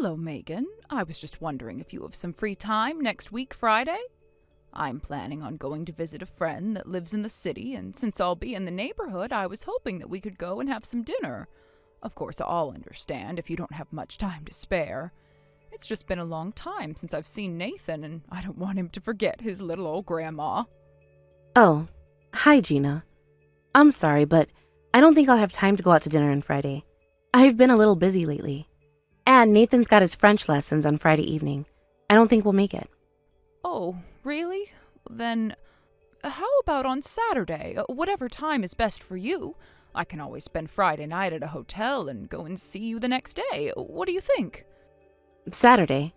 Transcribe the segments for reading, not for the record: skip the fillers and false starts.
Hello, Megan. I was just wondering if you have some free time next week, Friday? I'm planning on going to visit a friend that lives in the city, and since I'll be in the neighborhood, I was hoping that we could go and have some dinner. Of course, I'll understand if you don't have much time to spare. It's just been a long time since I've seen Nathan, and I don't want him to forget his little old grandma. Oh, hi, Gina. I'm sorry, but I don't think I'll have time to go out to dinner on Friday. I've been a little busy lately. And Nathan's got his French lessons on Friday evening. I don't think we'll make it. Oh, really? Then, how about on Saturday? Whatever time is best for you. I can always spend Friday night at a hotel and go and see you the next day. What do you think? Saturday?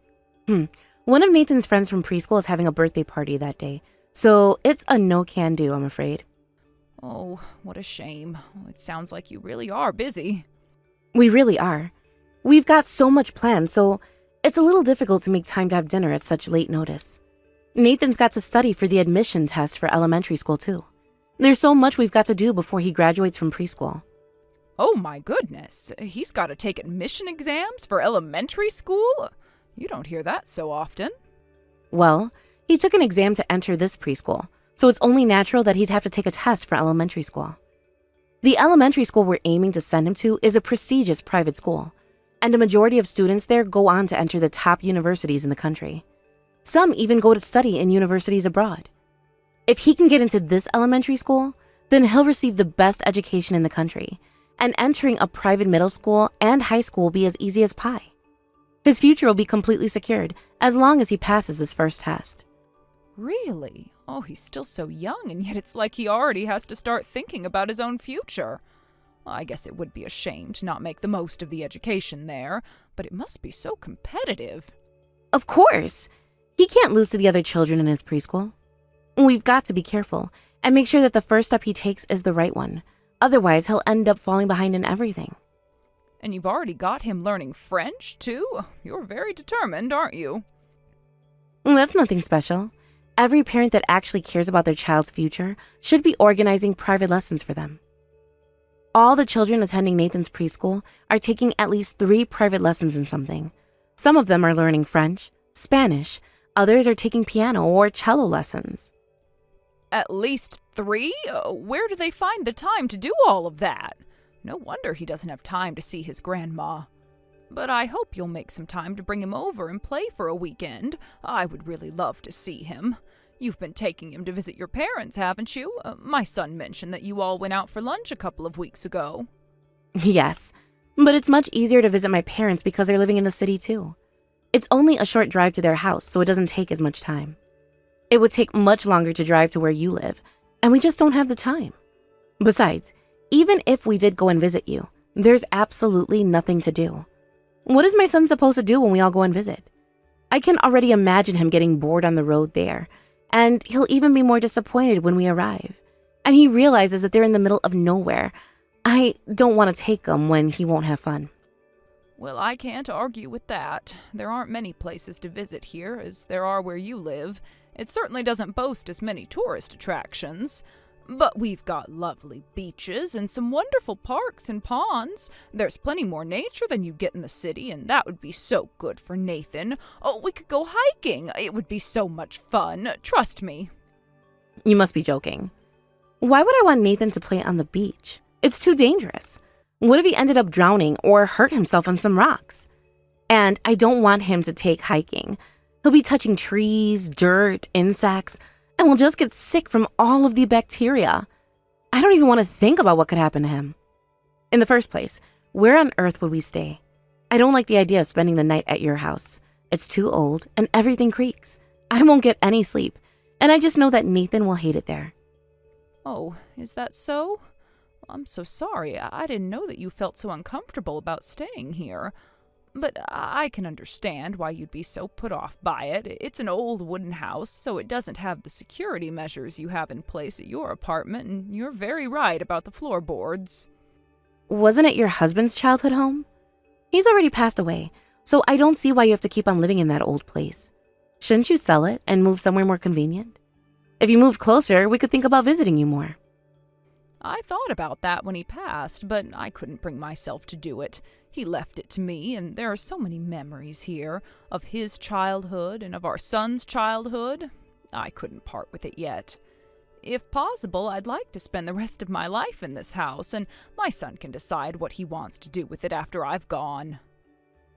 One of Nathan's friends from preschool is having a birthday party that day, so it's a no-can-do, I'm afraid. Oh, what a shame. It sounds like you really are busy. We really are. We've got so much planned, so it's a little difficult to make time to have dinner at such late notice. Nathan's got to study for the admission test for elementary school, too. There's so much we've got to do before he graduates from preschool. Oh my goodness, he's got to take admission exams for elementary school? You don't hear that so often. Well, he took an exam to enter this preschool, so it's only natural that he'd have to take a test for elementary school. The elementary school we're aiming to send him to is a prestigious private school, and a majority of students there go on to enter the top universities in the country. Some even go to study in universities abroad. If he can get into this elementary school, then he'll receive the best education in the country, and entering a private middle school and high school will be as easy as pie. His future will be completely secured as long as he passes this first test. Really? Oh, he's still so young, and yet it's like he already has to start thinking about his own future. I guess it would be a shame to not make the most of the education there, but it must be so competitive. Of course! He can't lose to the other children in his preschool. We've got to be careful and make sure that the first step he takes is the right one. Otherwise, he'll end up falling behind in everything. And you've already got him learning French, too? You're very determined, aren't you? That's nothing special. Every parent that actually cares about their child's future should be organizing private lessons for them. All the children attending Nathan's preschool are taking at least 3 private lessons in something. Some of them are learning French, Spanish, others are taking piano or cello lessons. At least 3? Where do they find the time to do all of that? No wonder he doesn't have time to see his grandma. But I hope you'll make some time to bring him over and play for a weekend. I would really love to see him. You've been taking him to visit your parents, haven't you? My son mentioned that you all went out for lunch a couple of weeks ago. Yes, but it's much easier to visit my parents because they're living in the city too. It's only a short drive to their house, so it doesn't take as much time. It would take much longer to drive to where you live, and we just don't have the time. Besides, even if we did go and visit you, there's absolutely nothing to do. What is my son supposed to do when we all go and visit? I can already imagine him getting bored on the road there, and he'll even be more disappointed when we arrive. And he realizes that they're in the middle of nowhere. I don't want to take him when he won't have fun. Well, I can't argue with that. There aren't many places to visit here as there are where you live. It certainly doesn't boast as many tourist attractions. But we've got lovely beaches and some wonderful parks and ponds. There's plenty more nature than you get in the city, and that would be so good for Nathan. Oh, we could go hiking. It would be so much fun. Trust me. You must be joking. Why would I want Nathan to play on the beach? It's too dangerous. What if he ended up drowning or hurt himself on some rocks? And I don't want him to take hiking. He'll be touching trees, dirt, insects, and will just get sick from all of the bacteria. I don't even want to think about what could happen to him. In the first place, where on earth would we stay? I don't like the idea of spending the night at your house. It's too old and everything creaks. I won't get any sleep, and I just know that Nathan will hate it there. Oh, is that so? I'm so sorry. I didn't know that you felt so uncomfortable about staying here. But I can understand why you'd be so put off by it. It's an old wooden house, so it doesn't have the security measures you have in place at your apartment, and you're very right about the floorboards. Wasn't it your husband's childhood home? He's already passed away, so I don't see why you have to keep on living in that old place. Shouldn't you sell it and move somewhere more convenient? If you moved closer, we could think about visiting you more. I thought about that when he passed, but I couldn't bring myself to do it. He left it to me, and there are so many memories here, of his childhood and of our son's childhood. I couldn't part with it yet. If possible, I'd like to spend the rest of my life in this house, and my son can decide what he wants to do with it after I've gone.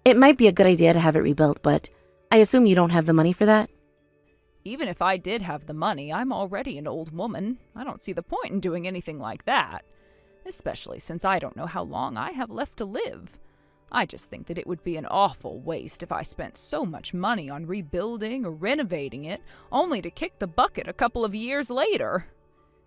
It might be a good idea to have it rebuilt, but I assume you don't have the money for that? Even if I did have the money, I'm already an old woman. I don't see the point in doing anything like that, especially since I don't know how long I have left to live. I just think that it would be an awful waste if I spent so much money on rebuilding or renovating it, only to kick the bucket a couple of years later.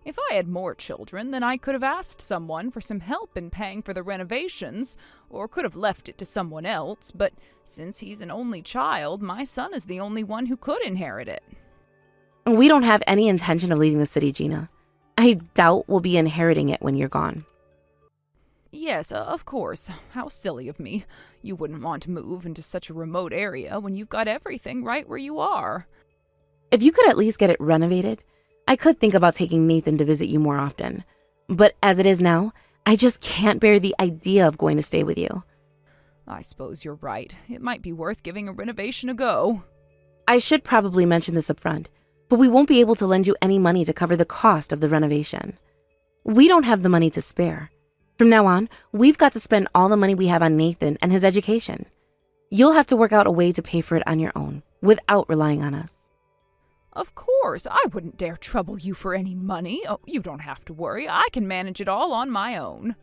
If I had more children, then I could have asked someone for some help in paying for the renovations, or could have left it to someone else, but since he's an only child, my son is the only one who could inherit it. We don't have any intention of leaving the city, Gina. I doubt we'll be inheriting it when you're gone. Yes, of course. How silly of me. You wouldn't want to move into such a remote area when you've got everything right where you are. If you could at least get it renovated, I could think about taking Nathan to visit you more often. But as it is now, I just can't bear the idea of going to stay with you. I suppose you're right. It might be worth giving a renovation a go. I should probably mention this up front, but we won't be able to lend you any money to cover the cost of the renovation. We don't have the money to spare. From now on, we've got to spend all the money we have on Nathan and his education. You'll have to work out a way to pay for it on your own, without relying on us. Of course, I wouldn't dare trouble you for any money. Oh, you don't have to worry. I can manage it all on my own.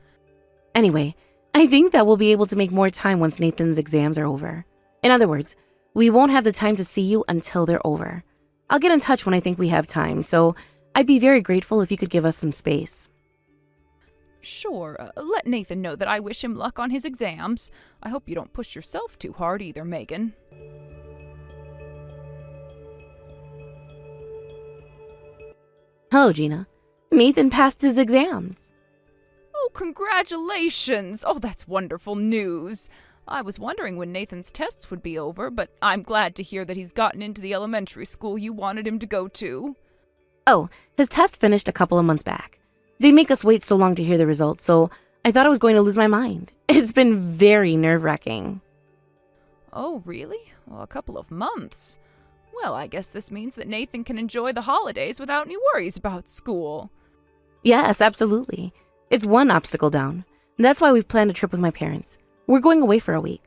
Anyway, I think that we'll be able to make more time once Nathan's exams are over. In other words, we won't have the time to see you until they're over. I'll get in touch when I think we have time, so I'd be very grateful if you could give us some space. Sure, let Nathan know that I wish him luck on his exams. I hope you don't push yourself too hard either, Megan. Hello, Gina. Nathan passed his exams. Oh, congratulations! Oh, that's wonderful news. I was wondering when Nathan's tests would be over, but I'm glad to hear that he's gotten into the elementary school you wanted him to go to. Oh, his test finished a couple of months back. They make us wait so long to hear the results, so I thought I was going to lose my mind. It's been very nerve-wracking. Oh, really? Well, a couple of months. Well, I guess this means that Nathan can enjoy the holidays without any worries about school. Yes, absolutely. It's one obstacle down. That's why we've planned a trip with my parents. We're going away for a week.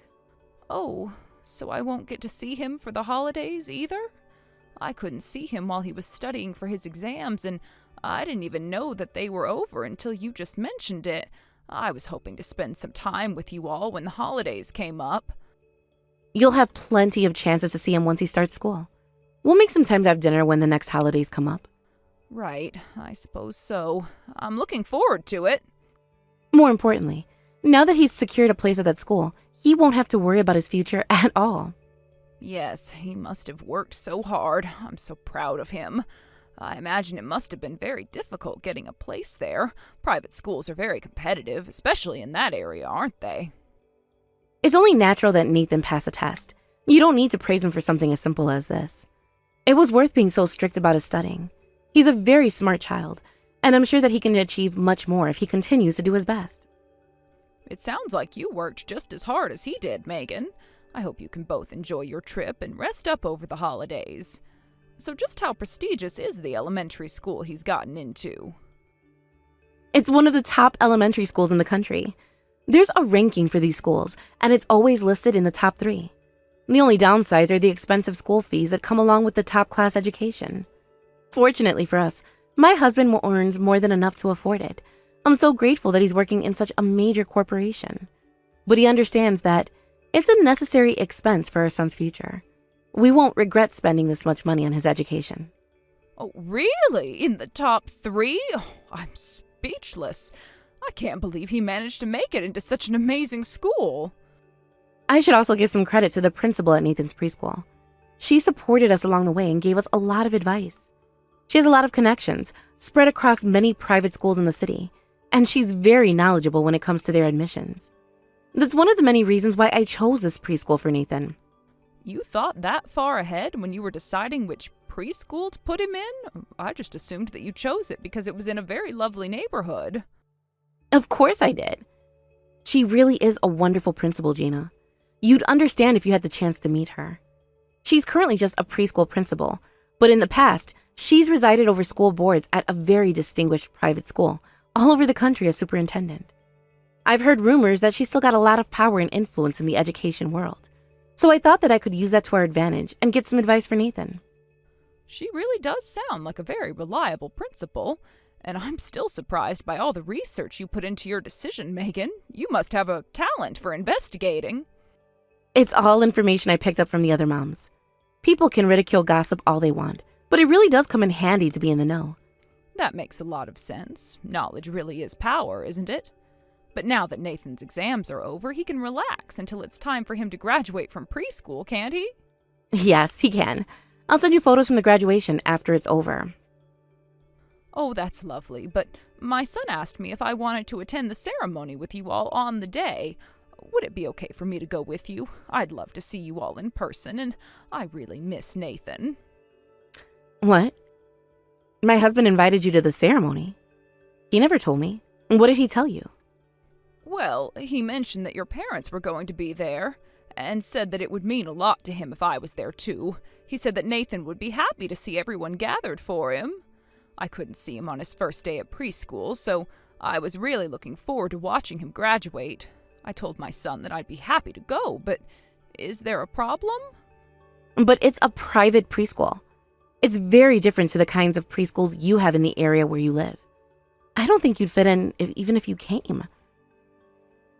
Oh, so I won't get to see him for the holidays either? I couldn't see him while he was studying for his exams, and I didn't even know that they were over until you just mentioned it. I was hoping to spend some time with you all when the holidays came up. You'll have plenty of chances to see him once he starts school. We'll make some time to have dinner when the next holidays come up. Right, I suppose so. I'm looking forward to it. More importantly, now that he's secured a place at that school, he won't have to worry about his future at all. Yes, he must have worked so hard. I'm so proud of him. I imagine it must have been very difficult getting a place there. Private schools are very competitive, especially in that area, aren't they? It's only natural that Nathan passed a test. You don't need to praise him for something as simple as this. It was worth being so strict about his studying. He's a very smart child, and I'm sure that he can achieve much more if he continues to do his best. It sounds like you worked just as hard as he did, Megan. I hope you can both enjoy your trip and rest up over the holidays. So just how prestigious is the elementary school he's gotten into? It's one of the top elementary schools in the country. There's a ranking for these schools, and it's always listed in the top 3. The only downsides are the expensive school fees that come along with the top-class education. Fortunately for us, my husband earns more than enough to afford it. I'm so grateful that he's working in such a major corporation. But he understands that it's a necessary expense for our son's future. We won't regret spending this much money on his education. Oh, really? In the top 3? Oh, I'm speechless. I can't believe he managed to make it into such an amazing school. I should also give some credit to the principal at Nathan's preschool. She supported us along the way and gave us a lot of advice. She has a lot of connections spread across many private schools in the city, and she's very knowledgeable when it comes to their admissions. That's one of the many reasons why I chose this preschool for Nathan. You thought that far ahead when you were deciding which preschool to put him in? I just assumed that you chose it because it was in a very lovely neighborhood. Of course I did. She really is a wonderful principal, Gina. You'd understand if you had the chance to meet her. She's currently just a preschool principal, but in the past, she's resided over school boards at a very distinguished private school all over the country as superintendent. I've heard rumors that she's still got a lot of power and influence in the education world, so I thought that I could use that to our advantage and get some advice for Nathan. She really does sound like a very reliable principal, and I'm still surprised by all the research you put into your decision, Megan. You must have a talent for investigating. It's all information I picked up from the other moms. People can ridicule gossip all they want, but it really does come in handy to be in the know. That makes a lot of sense. Knowledge really is power, isn't it? But now that Nathan's exams are over, he can relax until it's time for him to graduate from preschool, can't he? Yes, he can. I'll send you photos from the graduation after it's over. Oh, that's lovely, but my son asked me if I wanted to attend the ceremony with you all on the day. Would it be okay for me to go with you? I'd love to see you all in person, and I really miss Nathan. What? My husband invited you to the ceremony. He never told me. What did he tell you? Well, he mentioned that your parents were going to be there, and said that it would mean a lot to him if I was there too. He said that Nathan would be happy to see everyone gathered for him. I couldn't see him on his first day at preschool, so I was really looking forward to watching him graduate. I told my son that I'd be happy to go, but is there a problem? But it's a private preschool. It's very different to the kinds of preschools you have in the area where you live. I don't think you'd fit in even if you came.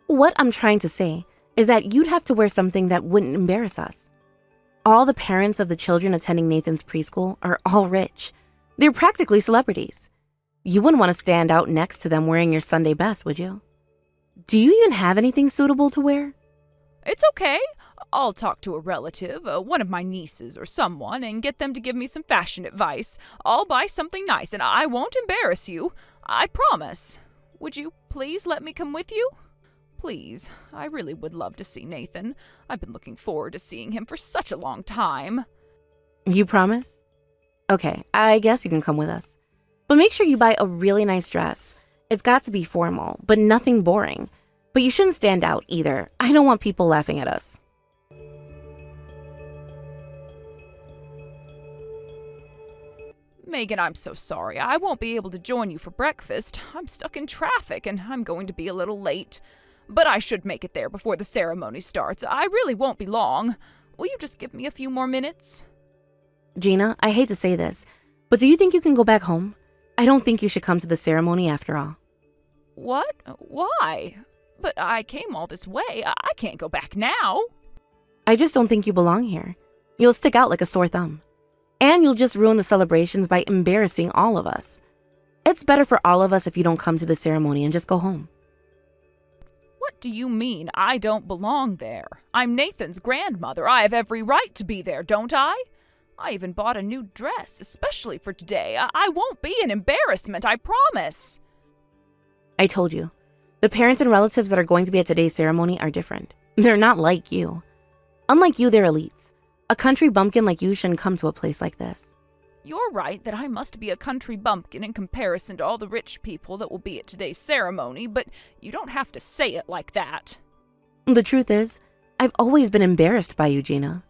What I'm trying to say is that you'd have to wear something that wouldn't embarrass us. All the parents of the children attending Nathan's preschool are all rich. They're practically celebrities. You wouldn't want to stand out next to them wearing your Sunday best, would you? Do you even have anything suitable to wear? It's okay. I'll talk to a relative, one of my nieces or someone, and get them to give me some fashion advice. I'll buy something nice, and I won't embarrass you. I promise. Would you please let me come with you? Please, I really would love to see Nathan. I've been looking forward to seeing him for such a long time. You promise? Okay, I guess you can come with us. But make sure you buy a really nice dress. It's got to be formal, but nothing boring. But you shouldn't stand out either. I don't want people laughing at us. Megan, I'm so sorry. I won't be able to join you for breakfast. I'm stuck in traffic, and I'm going to be a little late. But I should make it there before the ceremony starts. I really won't be long. Will you just give me a few more minutes? Gina, I hate to say this, but do you think you can go back home? I don't think you should come to the ceremony after all. What? Why? But I came all this way. I can't go back now. I just don't think you belong here. You'll stick out like a sore thumb. And you'll just ruin the celebrations by embarrassing all of us. It's better for all of us if you don't come to the ceremony and just go home. What do you mean I don't belong there? I'm Nathan's grandmother. I have every right to be there, don't I? I even bought a new dress, especially for today. I won't be an embarrassment, I promise. I told you. The parents and relatives that are going to be at today's ceremony are different. They're not like you. Unlike you, they're elites. A country bumpkin like you shouldn't come to a place like this. You're right that I must be a country bumpkin in comparison to all the rich people that will be at today's ceremony, but you don't have to say it like that. The truth is, I've always been embarrassed by you, Gina.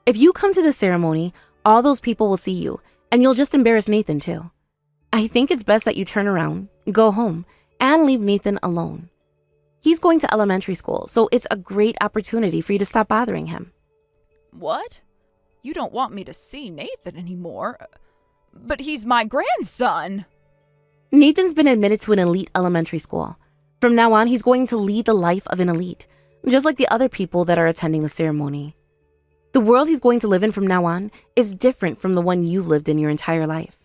If you come to the ceremony, all those people will see you, and you'll just embarrass Nathan too. I think it's best that you turn around, go home, and leave Nathan alone. He's going to elementary school, so it's a great opportunity for you to stop bothering him. What? You don't want me to see Nathan anymore? But he's my grandson! Nathan's been admitted to an elite elementary school. From now on, he's going to lead the life of an elite, just like the other people that are attending the ceremony. The world he's going to live in from now on is different from the one you've lived in your entire life.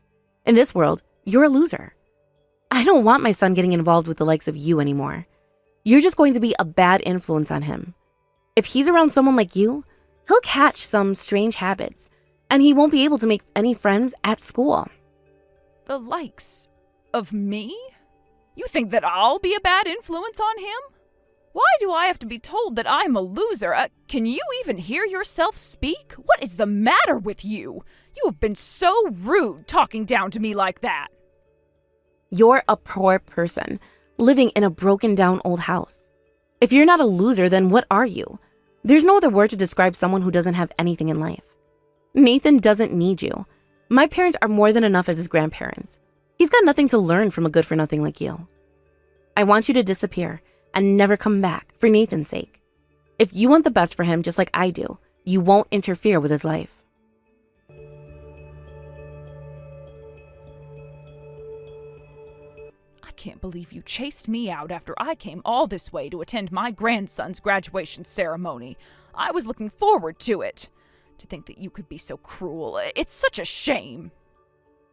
In this world, you're a loser. I don't want my son getting involved with the likes of you anymore. You're just going to be a bad influence on him. If he's around someone like you, he'll catch some strange habits, and he won't be able to make any friends at school. The likes of me? You think that I'll be a bad influence on him? Why do I have to be told that I'm a loser? Can you even hear yourself speak? What is the matter with you? You have been so rude talking down to me like that. You're a poor person, living in a broken down old house. If you're not a loser, then what are you? There's no other word to describe someone who doesn't have anything in life. Nathan doesn't need you. My parents are more than enough as his grandparents. He's got nothing to learn from a good-for-nothing like you. I want you to disappear and never come back for Nathan's sake. If you want the best for him just like I do, you won't interfere with his life. I can't believe you chased me out after I came all this way to attend my grandson's graduation ceremony. I was looking forward to it. To think that you could be so cruel, it's such a shame.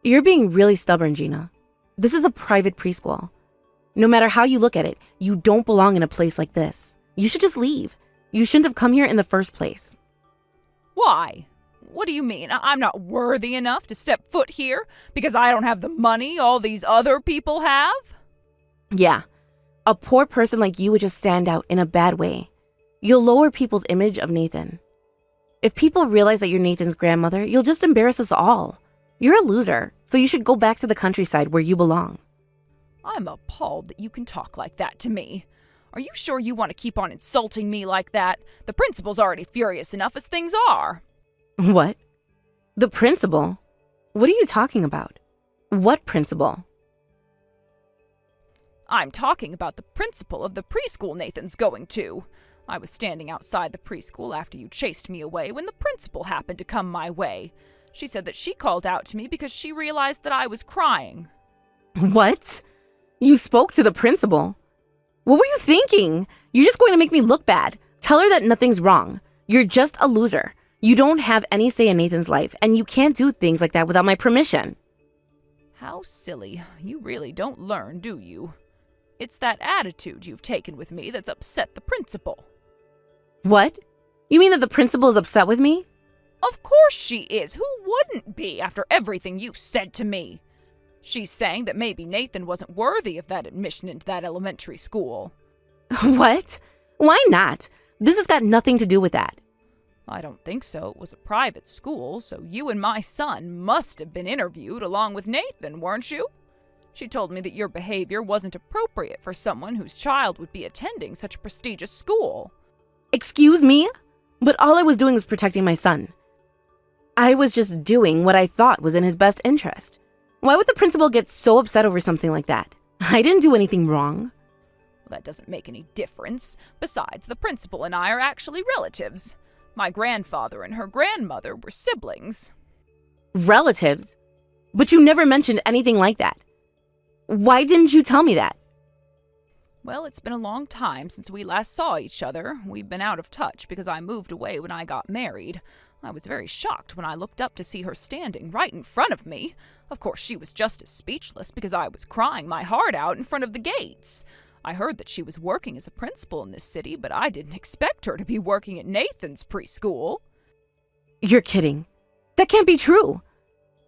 You're being really stubborn, Gina. This is a private preschool. No matter how you look at it, you don't belong in a place like this. You should just leave. You shouldn't have come here in the first place. Why? What do you mean? I'm not worthy enough to step foot here because I don't have the money all these other people have? Yeah, a poor person like you would just stand out in a bad way. You'll lower people's image of Nathan. If people realize that you're Nathan's grandmother, you'll just embarrass us all. You're a loser, so you should go back to the countryside where you belong. I'm appalled that you can talk like that to me. Are you sure you want to keep on insulting me like that? The principal's already furious enough as things are. What? The principal? What are you talking about? What principal? I'm talking about the principal of the preschool Nathan's going to. I was standing outside the preschool after you chased me away when the principal happened to come my way. She said that she called out to me because she realized that I was crying. What? You spoke to the principal? What were you thinking? You're just going to make me look bad. Tell her that nothing's wrong. You're just a loser. You don't have any say in Nathan's life, and you can't do things like that without my permission. How silly. You really don't learn, do you? It's that attitude you've taken with me that's upset the principal. What? You mean that the principal is upset with me? Of course she is. Who wouldn't be after everything you said to me? She's saying that maybe Nathan wasn't worthy of that admission into that elementary school. What? Why not? This has got nothing to do with that. I don't think so. It was a private school, so you and my son must have been interviewed along with Nathan, weren't you? She told me that your behavior wasn't appropriate for someone whose child would be attending such a prestigious school. Excuse me? But all I was doing was protecting my son. I was just doing what I thought was in his best interest. Why would the principal get so upset over something like that? I didn't do anything wrong. Well, that doesn't make any difference. Besides, the principal and I are actually relatives. My grandfather and her grandmother were siblings. Relatives? But you never mentioned anything like that. Why didn't you tell me that? Well, it's been a long time since we last saw each other. We've been out of touch because I moved away when I got married. I was very shocked when I looked up to see her standing right in front of me. Of course, she was just as speechless because I was crying my heart out in front of the gates. I heard that she was working as a principal in this city, but I didn't expect her to be working at Nathan's preschool. You're kidding. That can't be true.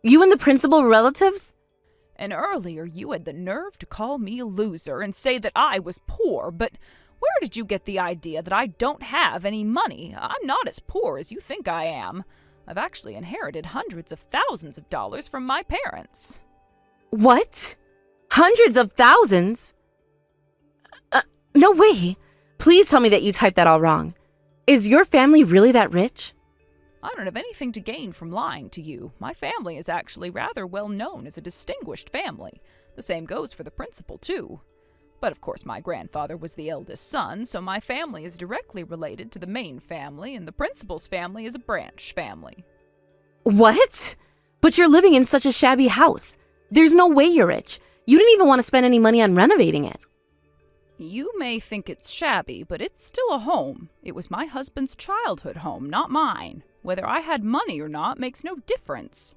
You and the principal were relatives? And earlier you had the nerve to call me a loser and say that I was poor, but where did you get the idea that I don't have any money? I'm not as poor as you think I am. I've actually inherited hundreds of thousands of dollars from my parents. What? Hundreds of thousands? No way. Please tell me that you typed that all wrong. Is your family really that rich? I don't have anything to gain from lying to you. My family is actually rather well known as a distinguished family. The same goes for the principal, too. But of course my grandfather was the eldest son, so my family is directly related to the main family, and the principal's family is a branch family. What? But you're living in such a shabby house. There's no way you're rich. You didn't even want to spend any money on renovating it. You may think it's shabby, but it's still a home. It was my husband's childhood home, not mine. Whether I had money or not makes no difference.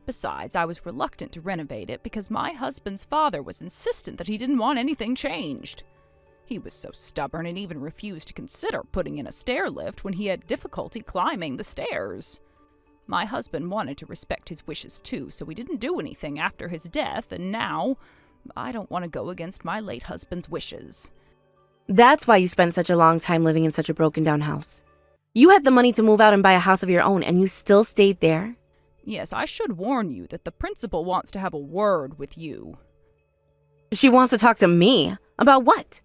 Besides, I was reluctant to renovate it because my husband's father was insistent that he didn't want anything changed. He was so stubborn and even refused to consider putting in a stair lift when he had difficulty climbing the stairs. My husband wanted to respect his wishes too, so we didn't do anything after his death, and now I don't want to go against my late husband's wishes. That's why you spent such a long time living in such a broken down house. You had the money to move out and buy a house of your own, and you still stayed there? Yes, I should warn you that the principal wants to have a word with you. She wants to talk to me? About what?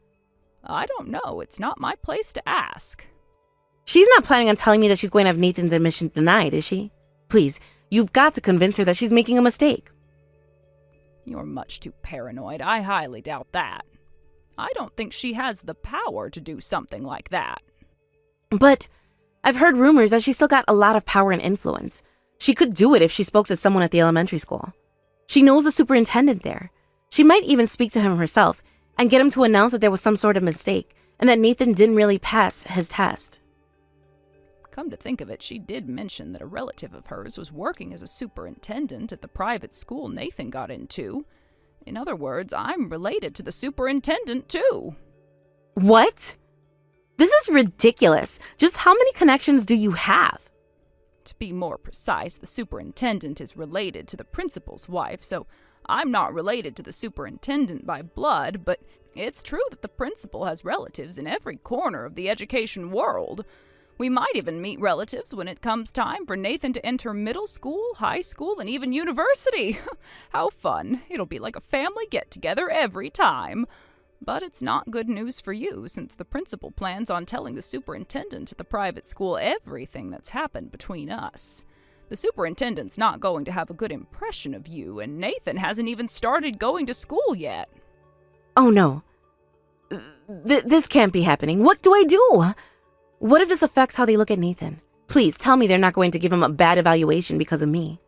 I don't know. It's not my place to ask. She's not planning on telling me that she's going to have Nathan's admission denied, is she? Please, you've got to convince her that she's making a mistake. You're much too paranoid. I highly doubt that. I don't think she has the power to do something like that. But I've heard rumors that she's still got a lot of power and influence. She could do it if she spoke to someone at the elementary school. She knows the superintendent there. She might even speak to him herself and get him to announce that there was some sort of mistake and that Nathan didn't really pass his test. Come to think of it, she did mention that a relative of hers was working as a superintendent at the private school Nathan got into. In other words, I'm related to the superintendent, too. What? This is ridiculous. Just how many connections do you have? To be more precise, the superintendent is related to the principal's wife, so I'm not related to the superintendent by blood, but it's true that the principal has relatives in every corner of the education world. We might even meet relatives when it comes time for Nathan to enter middle school, high school, and even university. How fun. It'll be like a family get-together every time. But it's not good news for you, since the principal plans on telling the superintendent at the private school everything that's happened between us. The superintendent's not going to have a good impression of you, and Nathan hasn't even started going to school yet. Oh no. This can't be happening. What do I do? What if this affects how they look at Nathan? Please tell me they're not going to give him a bad evaluation because of me.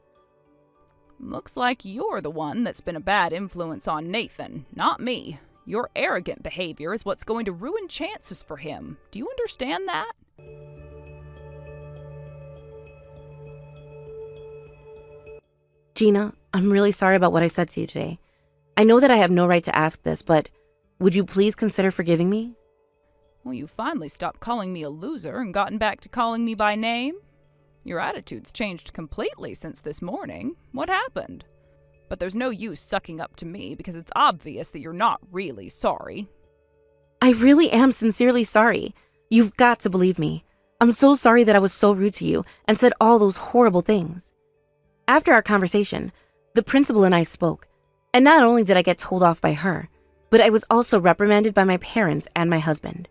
Looks like you're the one that's been a bad influence on Nathan, not me. Your arrogant behavior is what's going to ruin chances for him. Do you understand that? Gina, I'm really sorry about what I said to you today. I know that I have no right to ask this, but would you please consider forgiving me? Well, you finally stopped calling me a loser and gotten back to calling me by name. Your attitude's changed completely since this morning. What happened? But there's no use sucking up to me because it's obvious that you're not really sorry. I really am sincerely sorry. You've got to believe me. I'm so sorry that I was so rude to you and said all those horrible things. After our conversation, the principal and I spoke, and not only did I get told off by her, but I was also reprimanded by my parents and my husband.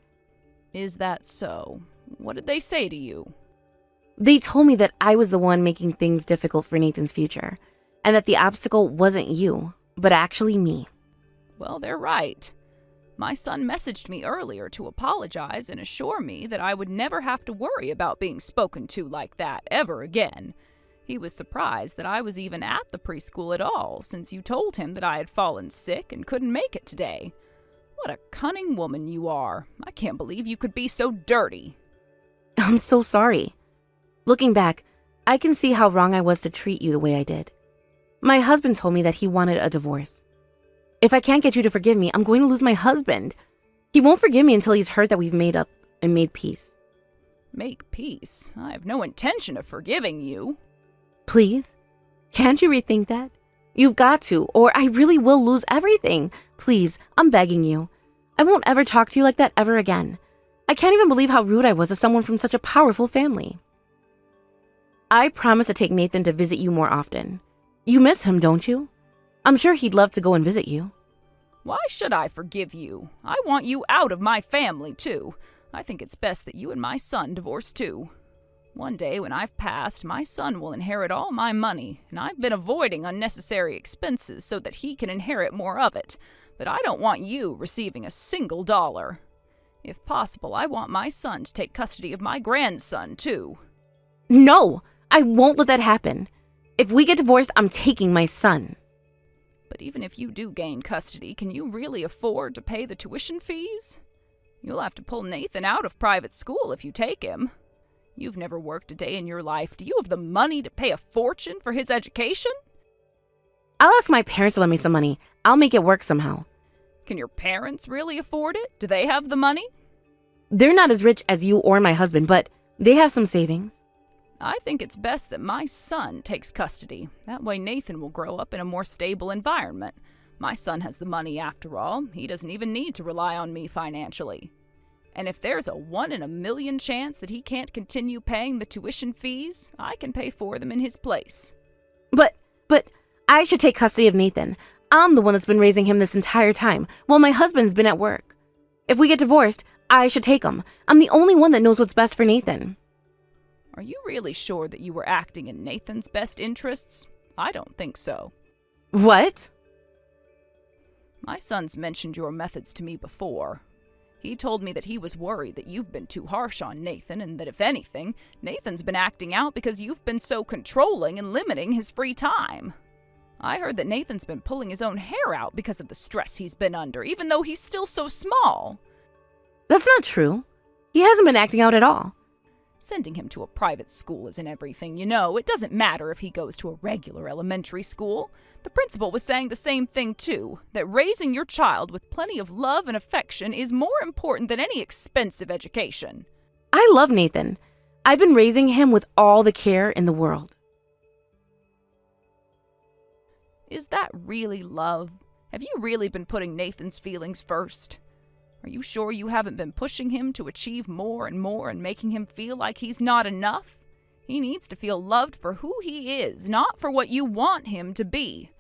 Is that so? What did they say to you? They told me that I was the one making things difficult for Nathan's future, and that the obstacle wasn't you, but actually me. Well, they're right. My son messaged me earlier to apologize and assure me that I would never have to worry about being spoken to like that ever again. He was surprised that I was even at the preschool at all, since you told him that I had fallen sick and couldn't make it today. What a cunning woman you are. I can't believe you could be so dirty. I'm so sorry. Looking back, I can see how wrong I was to treat you the way I did. My husband told me that he wanted a divorce. If I can't get you to forgive me, I'm going to lose my husband. He won't forgive me until he's heard that we've made up and made peace. Make peace? I have no intention of forgiving you. Please? Can't you rethink that? You've got to, or I really will lose everything. Please, I'm begging you. I won't ever talk to you like that ever again. I can't even believe how rude I was to someone from such a powerful family. I promise to take Nathan to visit you more often. You miss him, don't you? I'm sure he'd love to go and visit you. Why should I forgive you? I want you out of my family, too. I think it's best that you and my son divorce, too. One day when I've passed, my son will inherit all my money, and I've been avoiding unnecessary expenses so that he can inherit more of it. But I don't want you receiving a single dollar. If possible, I want my son to take custody of my grandson, too. No, I won't let that happen. If we get divorced, I'm taking my son. But even if you do gain custody, can you really afford to pay the tuition fees? You'll have to pull Nathan out of private school if you take him. You've never worked a day in your life. Do you have the money to pay a fortune for his education? I'll ask my parents to lend me some money. I'll make it work somehow. Can your parents really afford it? Do they have the money? They're not as rich as you or my husband, but they have some savings. I think it's best that my son takes custody. That way Nathan will grow up in a more stable environment. My son has the money after all. He doesn't even need to rely on me financially. And if there's a 1 in a million chance that he can't continue paying the tuition fees, I can pay for them in his place. But I should take custody of Nathan. I'm the one that's been raising him this entire time, while my husband's been at work. If we get divorced, I should take him. I'm the only one that knows what's best for Nathan. Are you really sure that you were acting in Nathan's best interests? I don't think so. What? My son's mentioned your methods to me before. He told me that he was worried that you've been too harsh on Nathan and that if anything, Nathan's been acting out because you've been so controlling and limiting his free time. I heard that Nathan's been pulling his own hair out because of the stress he's been under, even though he's still so small. That's not true. He hasn't been acting out at all. Sending him to a private school isn't everything, you know. It doesn't matter if he goes to a regular elementary school. The principal was saying the same thing too, that raising your child with plenty of love and affection is more important than any expensive education. I love Nathan. I've been raising him with all the care in the world. Is that really love? Have you really been putting Nathan's feelings first? Are you sure you haven't been pushing him to achieve more and more and making him feel like he's not enough? He needs to feel loved for who he is, not for what you want him to be.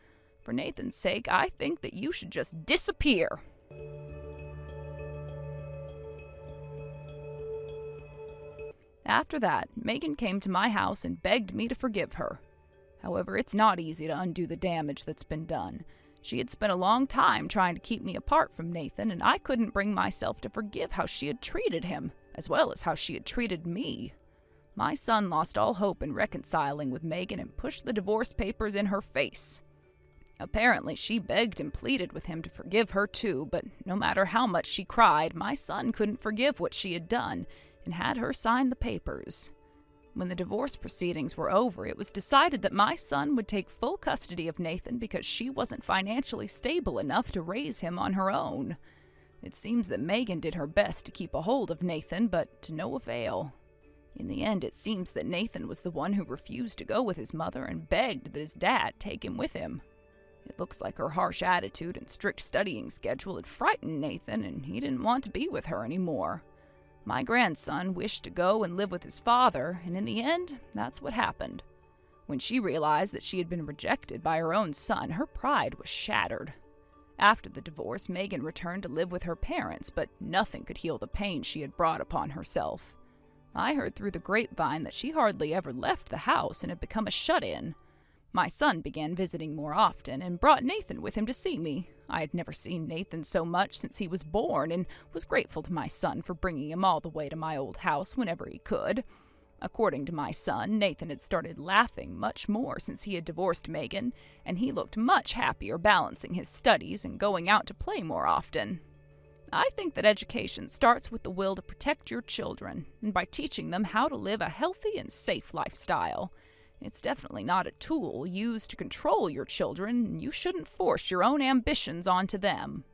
For Nathan's sake, I think that you should just disappear. After that, Megan came to my house and begged me to forgive her. However, it's not easy to undo the damage that's been done. She had spent a long time trying to keep me apart from Nathan, and I couldn't bring myself to forgive how she had treated him, as well as how she had treated me. My son lost all hope in reconciling with Megan and pushed the divorce papers in her face. Apparently, she begged and pleaded with him to forgive her too, but no matter how much she cried, my son couldn't forgive what she had done and had her sign the papers. When the divorce proceedings were over, it was decided that my son would take full custody of Nathan because she wasn't financially stable enough to raise him on her own. It seems that Megan did her best to keep a hold of Nathan, but to no avail. In the end, it seems that Nathan was the one who refused to go with his mother and begged that his dad take him with him. It looks like her harsh attitude and strict studying schedule had frightened Nathan, and he didn't want to be with her anymore. My grandson wished to go and live with his father, and in the end, that's what happened. When she realized that she had been rejected by her own son, her pride was shattered. After the divorce, Megan returned to live with her parents, but nothing could heal the pain she had brought upon herself. I heard through the grapevine that she hardly ever left the house and had become a shut-in. My son began visiting more often and brought Nathan with him to see me. I had never seen Nathan so much since he was born and was grateful to my son for bringing him all the way to my old house whenever he could. According to my son, Nathan had started laughing much more since he had divorced Megan, and he looked much happier balancing his studies and going out to play more often. I think that education starts with the will to protect your children and by teaching them how to live a healthy and safe lifestyle. It's definitely not a tool used to control your children, and you shouldn't force your own ambitions onto them.